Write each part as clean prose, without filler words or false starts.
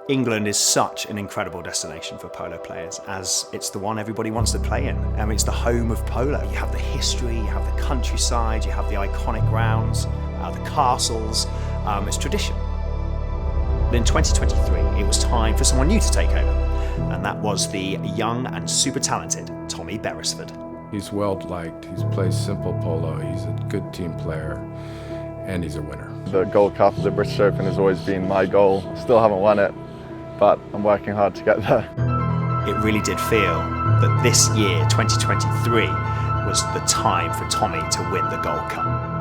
England is such an incredible destination for polo players, as it's the one everybody wants to play in. I mean, it's the home of polo. You have the history, you have the countryside, you have the iconic grounds, the castles. It's tradition. But in 2023, it was time for someone new to take over, and that was the young and super talented Tommy Beresford. He's well-liked, he plays simple polo, he's a good team player, and he's a winner. The Gold Cup of the British Open has always been my goal. Still haven't won it, but I'm working hard to get there. It really did feel that this year, 2023, was the time for Tommy to win the Gold Cup.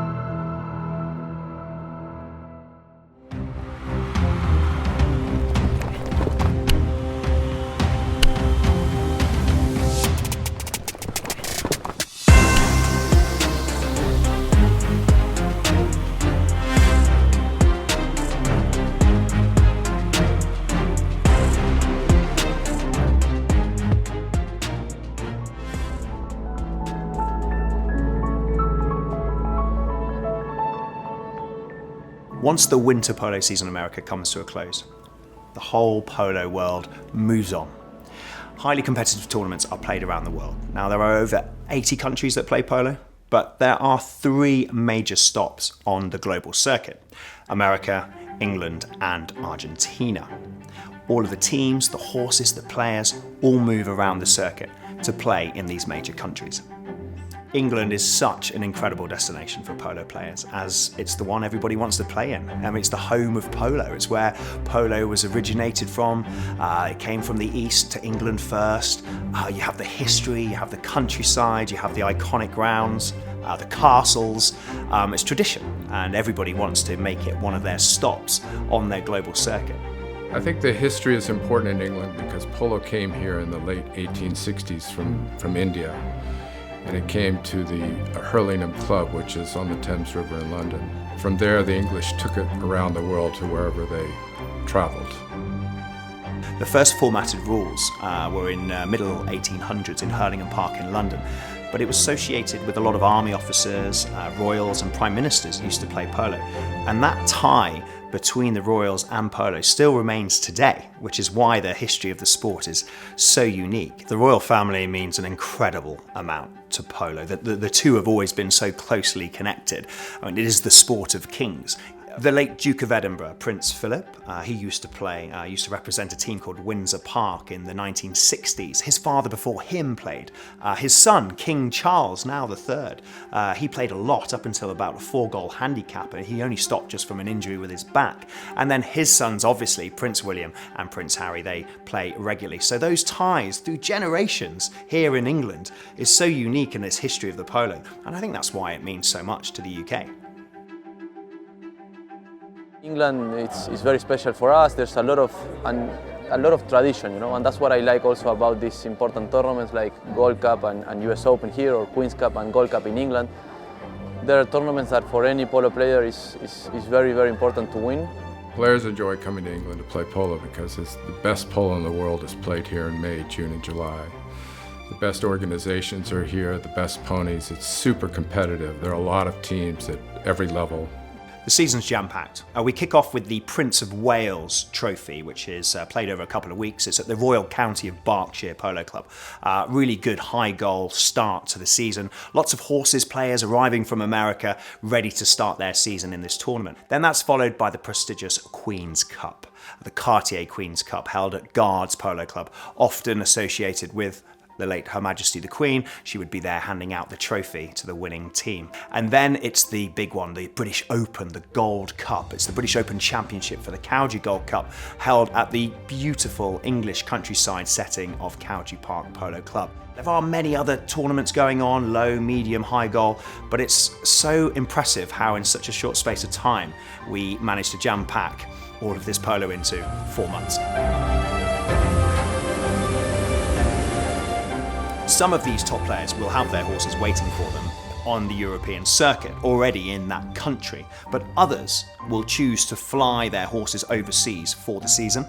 Once the winter polo season in America comes to a close, the whole polo world moves on. Highly competitive tournaments are played around the world. Now, there are over 80 countries that play polo, but there are 3 major stops on the global circuit: America, England, and Argentina. All of the teams, the horses, the players all move around the circuit to play in these major countries. England is such an incredible destination for polo players, as it's the one everybody wants to play in. I mean, it's the home of polo. It's where polo was originated from. It came from the east to England first. You have the history, you have the countryside, you have the iconic grounds, the castles. It's tradition, and everybody wants to make it one of their stops on their global circuit. I think the history is important in England because polo came here in the late 1860s from India. And it came to the Hurlingham Club, which is on the Thames River in London. From there, the English took it around the world to wherever they traveled. The first formatted rules were in middle 1800s in Hurlingham Park in London, but it was associated with a lot of army officers, royals and prime ministers used to play polo. And that tie between the royals and polo still remains today, which is why the history of the sport is so unique. The royal family means an incredible amount to polo. The two have always been so closely connected. I mean, it is the sport of kings. The late Duke of Edinburgh, Prince Philip, he used to represent a team called Windsor Park in the 1960s. His father before him played. His son, King Charles, now the third, he played a lot up until about a 4-goal handicap, and he only stopped just from an injury with his back. And then his sons, obviously, Prince William and Prince Harry, they play regularly. So those ties through generations here in England is so unique in its history of the polo, and I think that's why it means so much to the UK. England is very special for us. There's a lot of tradition, you know, and that's what I like also about these important tournaments like Gold Cup and US Open here, or Queen's Cup and Gold Cup in England. There are tournaments that for any polo player is very, very important to win. Players enjoy coming to England to play polo because it's the best polo in the world is played here in May, June, and July. The best organizations are here, the best ponies. It's super competitive. There are a lot of teams at every level. The season's jam-packed. We kick off with the Prince of Wales trophy, which is played over a couple of weeks. It's at the Royal County of Berkshire Polo Club. Really good high goal start to the season. Lots of horses players arriving from America, ready to start their season in this tournament. Then that's followed by the prestigious Queen's Cup, the Cartier Queen's Cup, held at Guards Polo Club, often associated with the late Her Majesty the Queen. She would be there handing out the trophy to the winning team. And then it's the big one, the British Open, the Gold Cup. It's the British Open Championship for the Cowdrey Gold Cup, held at the beautiful English countryside setting of Cowdrey Park Polo Club. There are many other tournaments going on, low, medium, high goal, but it's so impressive how in such a short space of time we managed to jam-pack all of this polo into 4 months. Some of these top players will have their horses waiting for them on the European circuit, already in that country, but others will choose to fly their horses overseas for the season.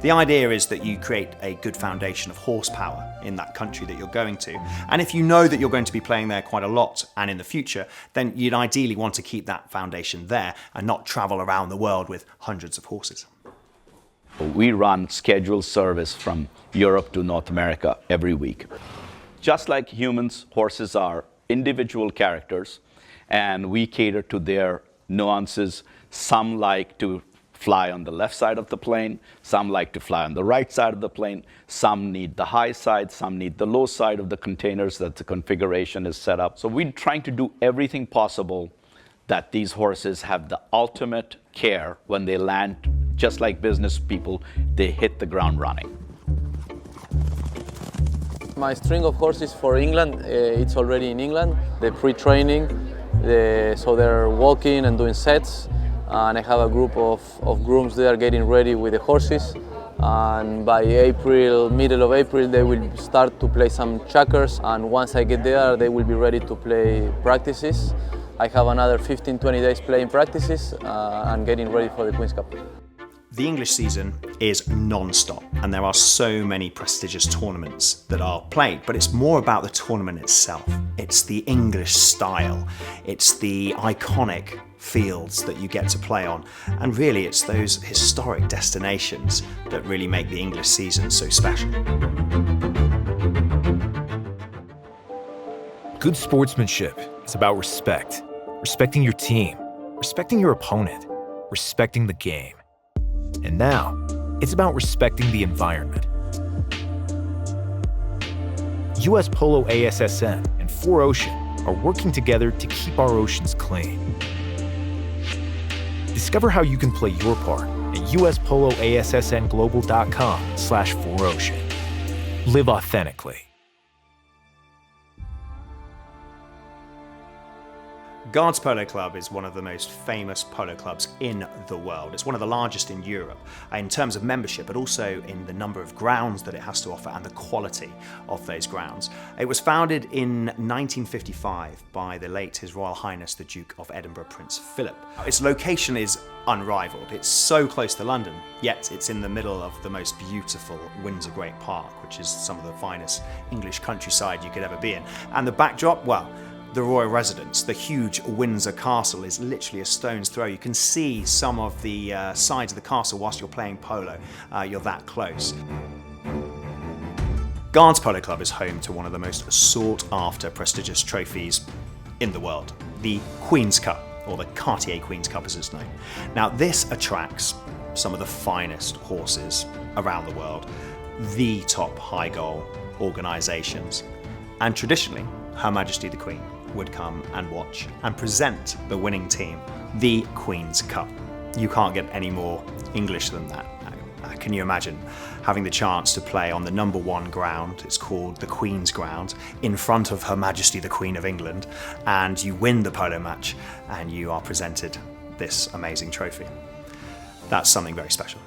The idea is that you create a good foundation of horsepower in that country that you're going to, and if you know that you're going to be playing there quite a lot and in the future, then you'd ideally want to keep that foundation there and not travel around the world with hundreds of horses. We run scheduled service from Europe to North America every week. Just like humans, horses are individual characters, and we cater to their nuances. Some like to fly on the left side of the plane, some like to fly on the right side of the plane, some need the high side, some need the low side of the containers that the configuration is set up. So we're trying to do everything possible that these horses have the ultimate care when they land. Just like business people, they hit the ground running. My string of horses for England, it's already in England. The pre-training, so they're walking and doing sets. And I have a group of grooms there getting ready with the horses. And by April, middle of April, they will start to play some checkers. And once I get there, they will be ready to play practices. I have another 15-20 days playing practices and getting ready for the Queen's Cup. The English season is non-stop, and there are so many prestigious tournaments that are played, but it's more about the tournament itself. It's the English style, it's the iconic fields that you get to play on, and really it's those historic destinations that really make the English season so special. Good sportsmanship is about respect, respecting your team, respecting your opponent, respecting the game. And now, it's about respecting the environment. US Polo ASSN and 4Ocean are working together to keep our oceans clean. Discover how you can play your part at uspoloassnglobal.com/4Ocean. Live authentically. Guards Polo Club is one of the most famous polo clubs in the world. It's one of the largest in Europe in terms of membership, but also in the number of grounds that it has to offer and the quality of those grounds. It was founded in 1955 by the late His Royal Highness the Duke of Edinburgh, Prince Philip. Its location is unrivaled. It's so close to London, yet it's in the middle of the most beautiful Windsor Great Park, which is some of the finest English countryside you could ever be in. And the backdrop, well, the royal residence, the huge Windsor Castle, is literally a stone's throw. You can see some of the sides of the castle whilst you're playing polo. You're that close. Guards Polo Club is home to one of the most sought-after prestigious trophies in the world, the Queen's Cup, or the Cartier Queen's Cup as it's known. Now this attracts some of the finest horses around the world, the top high goal organisations, and traditionally Her Majesty the Queen would come and watch and present the winning team the Queen's Cup. You can't get any more English than that. Can you imagine having the chance to play on the number one ground, it's called the Queen's Ground, in front of Her Majesty the Queen of England, and you win the polo match and you are presented this amazing trophy? That's something very special.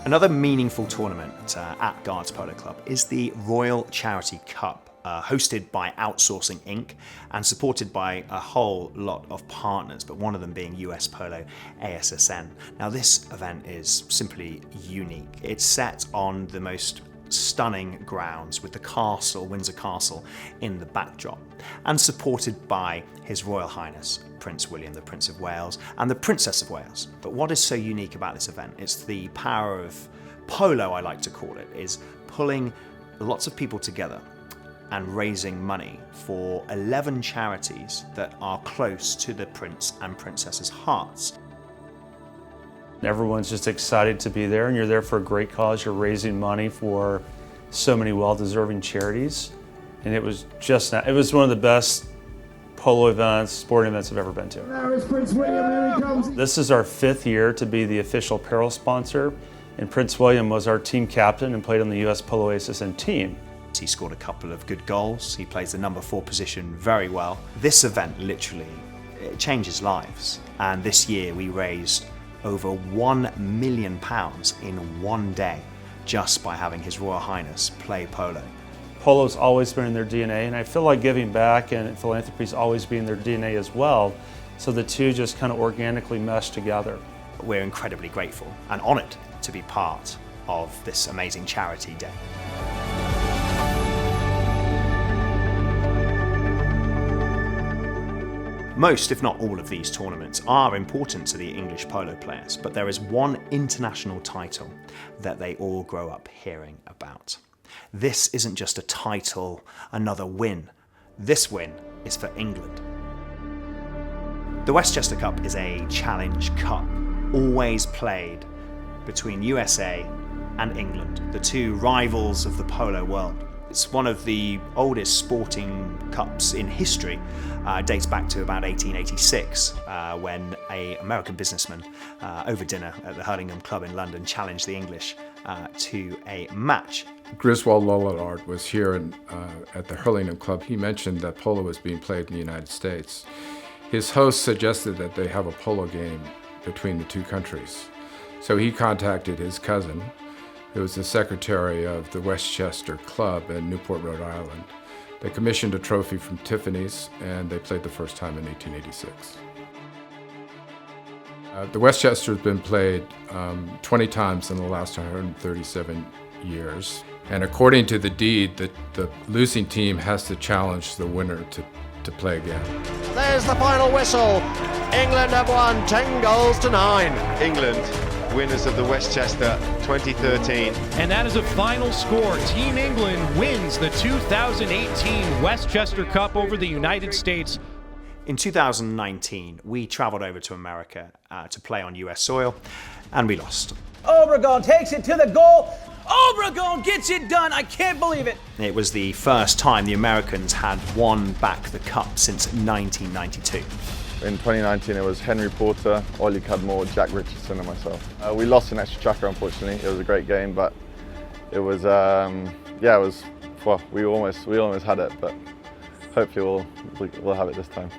Another meaningful tournament at Guards Polo Club is the Royal Charity Cup, hosted by Outsourcing Inc. and supported by a whole lot of partners, but one of them being US Polo ASSN. Now this event is simply unique. It's set on the most stunning grounds with the castle, Windsor Castle, in the backdrop, and supported by His Royal Highness Prince William, the Prince of Wales, and the Princess of Wales. But what is so unique about this event? It's the power of polo, I like to call it, is pulling lots of people together and raising money for 11 charities that are close to the Prince and Princess's hearts. Everyone's just excited to be there, and you're there for a great cause. You're raising money for so many well-deserving charities, and it was one of the best polo events, sporting events I've ever been to. Now is Prince William, here he comes. This is our 5th year to be the official apparel sponsor, and Prince William was our team captain and played on the US Polo ASSN team. He scored a couple of good goals. He plays the number 4 position very well. This event literally, it changes lives. And this year we raised over £1 million in one day just by having His Royal Highness play polo. Polo's always been in their DNA, and I feel like giving back and philanthropy's always been in their DNA as well. So the two just kind of organically mesh together. We're incredibly grateful and honoured to be part of this amazing charity day. Most, if not all, of these tournaments are important to the English polo players, but there is one international title that they all grow up hearing about. This isn't just a title, another win. This win is for England. The Westchester Cup is a challenge cup, always played between USA and England, the two rivals of the polo world. It's one of the oldest sporting cups in history. Dates back to about 1886, when an American businessman over dinner at the Hurlingham Club in London challenged the English to a match. Griswold Lollardard was here at the Hurlingham Club. He mentioned that polo was being played in the United States. His host suggested that they have a polo game between the two countries. So he contacted his cousin, who was the secretary of the Westchester Club in Newport, Rhode Island. They commissioned a trophy from Tiffany's, and they played the first time in 1886. The Westchester has been played 20 times in the last 137 years. And according to the deed, the losing team has to challenge the winner to play again. There's the final whistle. England have won 10-9. England, winners of the Westchester 2013. And that is a final score. Team England wins the 2018 Westchester Cup over the United States. In 2019, we travelled over to America to play on US soil, and we lost. Obregon takes it to the goal. Obregon gets it done. I can't believe it. It was the first time the Americans had won back the cup since 1992. In 2019, it was Henry Porter, Ollie Cudmore, Jack Richardson and myself. We lost an extra tracker, unfortunately. It was a great game, but it was, well, we almost had it, but hopefully we'll have it this time.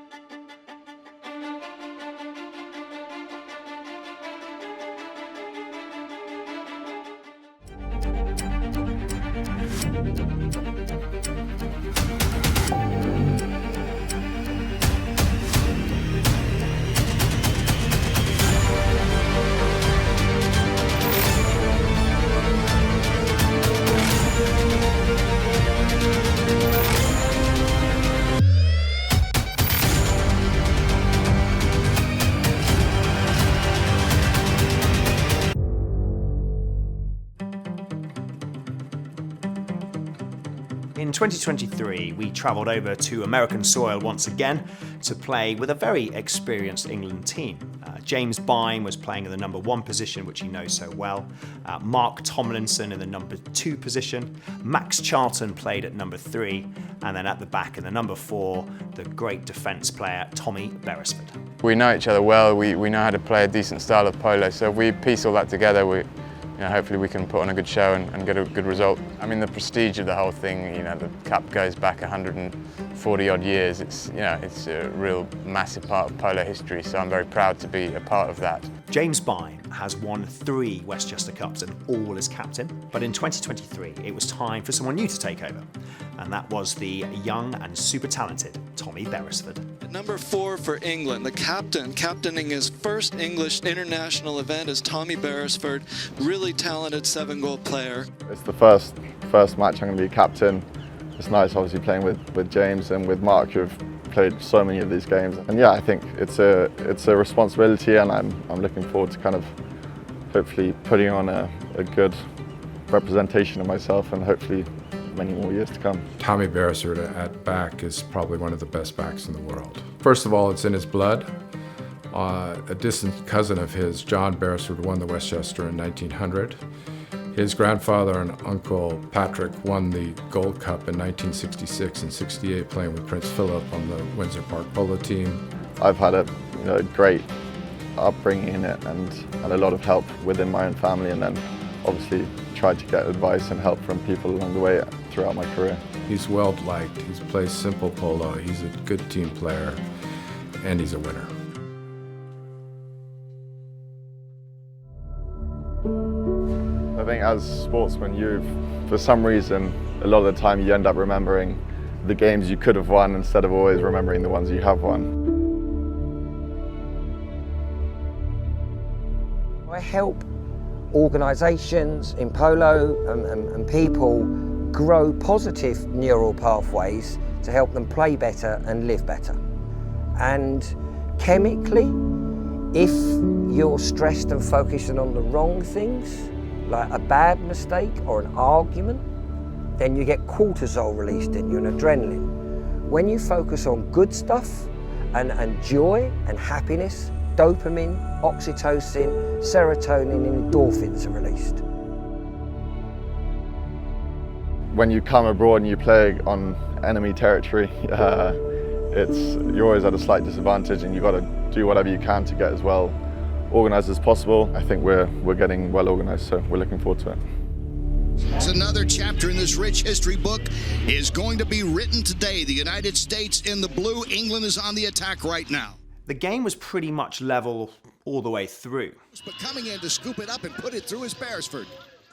In 2023, we travelled over to American soil once again to play with a very experienced England team. James Byme was playing in the number 1 position, which he knows so well. Mark Tomlinson in the number 2 position. Max Charlton played at number 3. And then at the back in the number 4, the great defence player, Tommy Beresford. We know each other well. We know how to play a decent style of polo. So if we piece all that together, hopefully we can put on a good show and get a good result. I mean, the prestige of the whole thing, the cup goes back 140 odd years. It's a real massive part of polo history, so I'm very proud to be a part of that. James Byme has won 3 Westchester Cups and all as captain, but in 2023 it was time for someone new to take over, and that was the young and super talented Tommy Beresford. At number 4 for England, the captaining his first English international event is Tommy Beresford, really talented 7-goal player. It's the first match I'm going to be captain. It's nice obviously playing with James and with Mark, who have played so many of these games. And yeah, I think it's a responsibility, and I'm looking forward to kind of hopefully putting on a good representation of myself, and hopefully many more years to come. Tommy Beresford at back is probably one of the best backs in the world. First of all, it's in his blood. A distant cousin of his, John Beresford, won the Westchester in 1900. His grandfather and uncle Patrick won the Gold Cup in 1966 and 68, playing with Prince Philip on the Windsor Park polo team. I've had a great upbringing in it, and had a lot of help within my own family, and then obviously tried to get advice and help from people along the way throughout my career. He's well liked. He plays simple polo. He's a good team player, and he's a winner. I think as sportsmen, for some reason, a lot of the time you end up remembering the games you could have won instead of always remembering the ones you have won. I help organisations in polo and people grow positive neural pathways to help them play better and live better. And chemically, if you're stressed and focusing on the wrong things, like a bad mistake or an argument, then you get cortisol released in you and adrenaline. When you focus on good stuff and joy and happiness, dopamine, oxytocin, serotonin and endorphins are released. When you come abroad and you play on enemy territory, you're always at a slight disadvantage, and you've got to do whatever you can to get as well organised as possible. I think we're getting well organised, so we're looking forward to it. It's another chapter in this rich history book is going to be written today. The United States in the blue, England is on the attack right now. The game was pretty much level all the way through. But coming in to scoop it up and put it through is Beresford.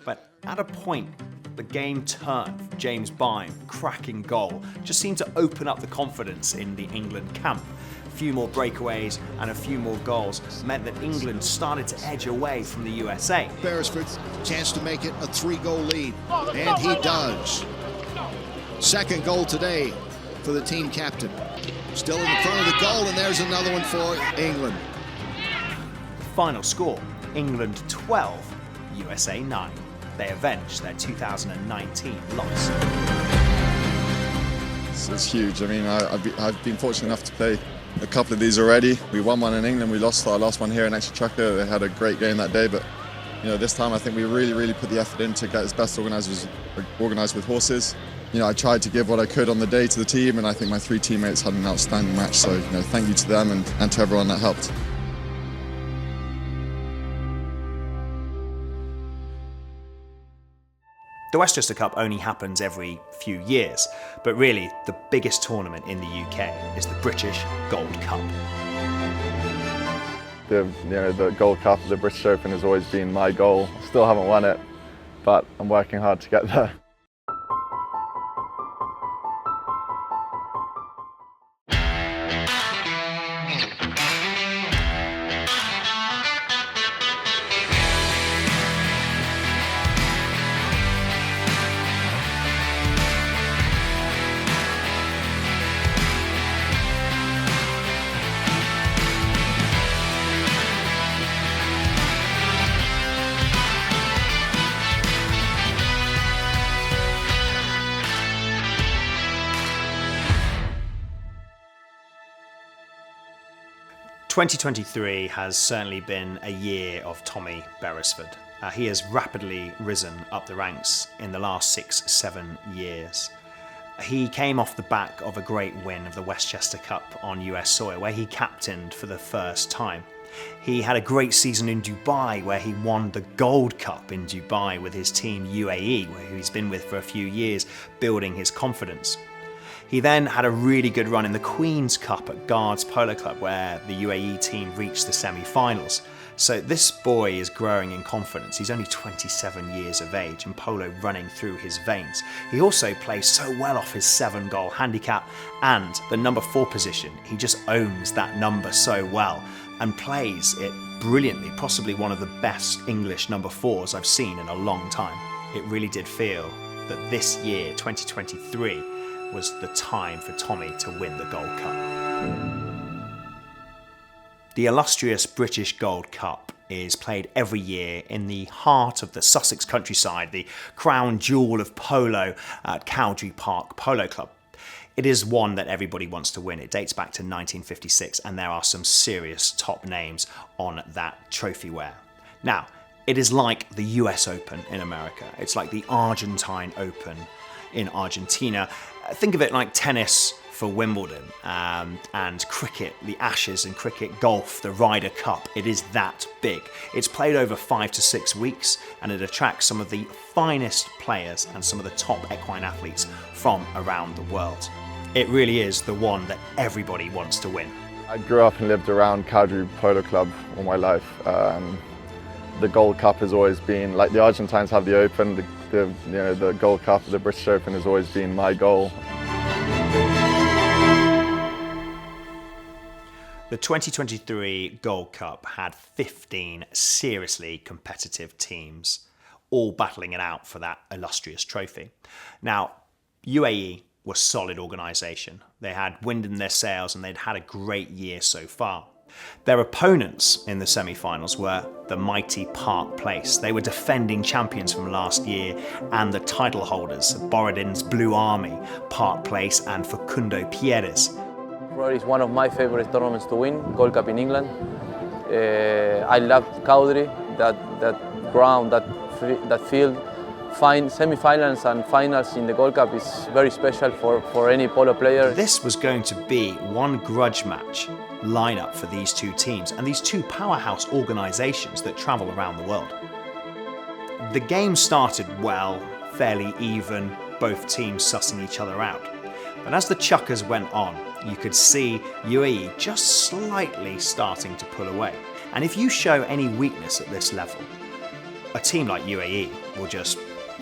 But at a point, the game turned. James Byam, cracking goal, just seemed to open up the confidence in the England camp. A few more breakaways and a few more goals meant that England started to edge away from the USA. Beresford's chance to make it a 3-goal lead, and he does. Second goal today for the team captain. Still in the front of the goal, and there's another one for England. Final score, England 12, USA 9. They avenged their 2019 loss. It's huge. I mean, I've been fortunate enough to play a couple of these already. We won one in England, we lost our last one here in Exeter Tracker. They had a great game that day, but this time I think we really put the effort in to get as best organised with horses. I tried to give what I could on the day to the team, and I think my 3 teammates had an outstanding match, so thank you to them and to everyone that helped. The Westchester Cup only happens every few years, but really the biggest tournament in the UK is the British Gold Cup. The Gold Cup of the British Open has always been my goal. Still haven't won it, but I'm working hard to get there. "2023 has certainly been a year of Tommy Beresford. He has rapidly risen up the ranks in the last 6-7 years. He came off the back of a great win of the Westchester Cup on US soil, where he captained for the first time. He had a great season in Dubai, where he won the Gold Cup in Dubai with his team UAE, where he's been with for a few years, building his confidence. He then had a really good run in the Queen's Cup at Guards Polo Club, where the UAE team reached the semi-finals. So this boy is growing in confidence. He's only 27 years of age and polo running through his veins. He also plays so well off his 7-goal handicap and the number 4 position. He just owns that number so well and plays it brilliantly, possibly one of the best English number 4s I've seen in a long time. It really did feel that this year, 2023, was the time for Tommy to win the Gold Cup. The illustrious British Gold Cup is played every year in the heart of the Sussex countryside, the crown jewel of polo at Cowdrey Park Polo Club. It is one that everybody wants to win. It dates back to 1956, and there are some serious top names on that trophyware. Now, it is like the US Open in America. It's like the Argentine Open in Argentina. Think of it like tennis for Wimbledon, and cricket, the Ashes in cricket, golf, the Ryder Cup. It is that big. It's played over 5 to 6 weeks, and it attracts some of the finest players and some of the top equine athletes from around the world. It really is the one that everybody wants to win. I grew up and lived around Cowdrey Polo Club all my life. The Gold Cup has always been, like the Argentines have the Open, the Gold Cup, the British Open has always been my goal. The 2023 Gold Cup had 15 seriously competitive teams, all battling it out for that illustrious trophy. Now, UAE were solid organisation. They had wind in their sails and they'd had a great year so far. Their opponents in the semi-finals were the mighty Park Place. They were defending champions from last year and the title holders, Borodin's Blue Army, Park Place and Facundo Pierres. It's one of my favorite tournaments to win, Gold Cup in England. I love Cowdrey, that ground, that field. Semi-finals and finals in the Gold Cup is very special for any polo player. This was going to be one grudge match lineup for these two teams and these two powerhouse organisations that travel around the world. The game started well, fairly even, both teams sussing each other out. But as the chukkers went on, you could see UAE just slightly starting to pull away. And if you show any weakness at this level, a team like UAE will just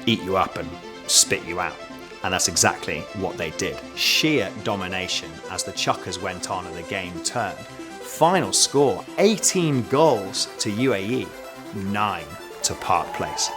eat you up and spit you out. And that's exactly what they did. Sheer domination as the chukkers went on and the game turned. Final score, 18 goals to UAE, 9 to Park Place.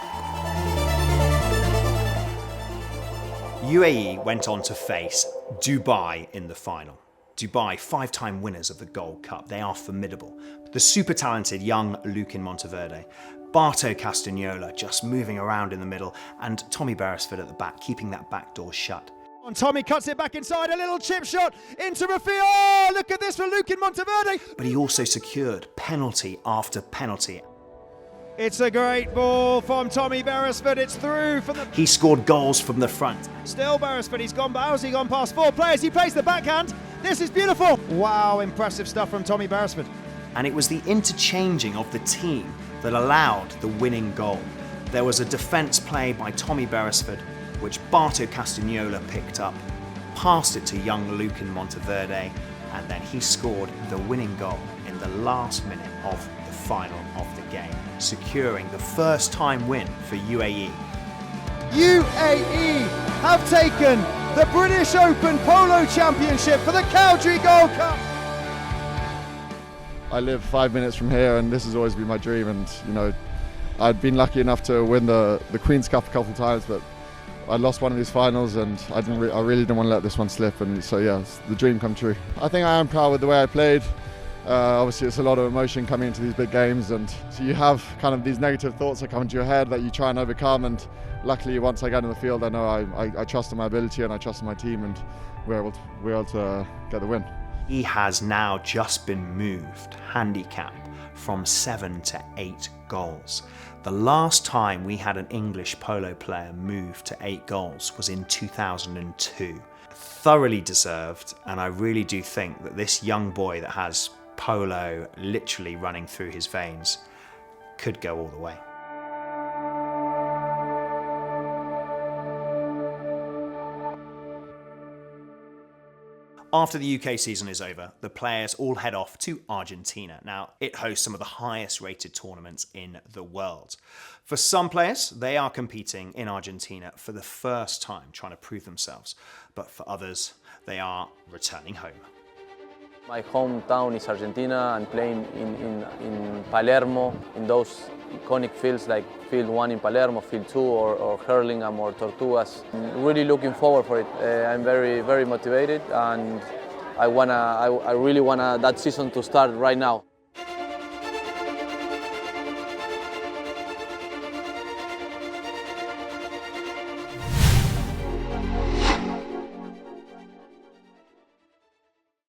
UAE went on to face Dubai in the final. Dubai, 5-time winners of the Gold Cup. They are formidable. The super talented young Lukin Monteverde, Barto Castagnola just moving around in the middle, and Tommy Beresford at the back, keeping that back door shut. Tommy cuts it back inside, a little chip shot into Rafi. Oh, look at this for Lukin Monteverde. But he also secured penalty after penalty. It's a great ball from Tommy Beresford. It's through from the... He scored goals from the front. Still Beresford, he's gone past 4 players. He plays the backhand. This is beautiful. Wow, impressive stuff from Tommy Beresford. And it was the interchanging of the team that allowed the winning goal. There was a defence play by Tommy Beresford, which Barto Castagnola picked up, passed it to young Lukin Monteverde, and then he scored the winning goal in the last minute of the final of the game, securing the first-time win for UAE. UAE have taken the British Open Polo Championship for the Cowdrey Gold Cup. I live 5 minutes from here, and this has always been my dream. And you know, I'd been lucky enough to win the Queen's Cup a couple of times, but I lost one of these finals, and I really didn't want to let this one slip. And so yeah, it's the dream come true. I think I am proud with the way I played. Obviously, it's a lot of emotion coming into these big games, and so you have kind of these negative thoughts that come into your head that you try and overcome. And luckily, once I get in the field, I know I trust in my ability and I trust in my team, and we're able to get the win. He has now just been moved, handicap, from 7 to 8 goals. The last time we had an English polo player move to 8 goals was in 2002. Thoroughly deserved, and I really do think that this young boy that has polo literally running through his veins could go all the way. After the UK season is over, the players all head off to Argentina. Now, it hosts some of the highest rated tournaments in the world. For some players, they are competing in Argentina for the first time, trying to prove themselves. But for others, they are returning home. My hometown is Argentina, and playing in Palermo, in those iconic fields like Field 1 in Palermo, Field 2 or Hurlingham or Tortugas. I'm really looking forward for it. I'm very, very motivated, and I really want that season to start right now.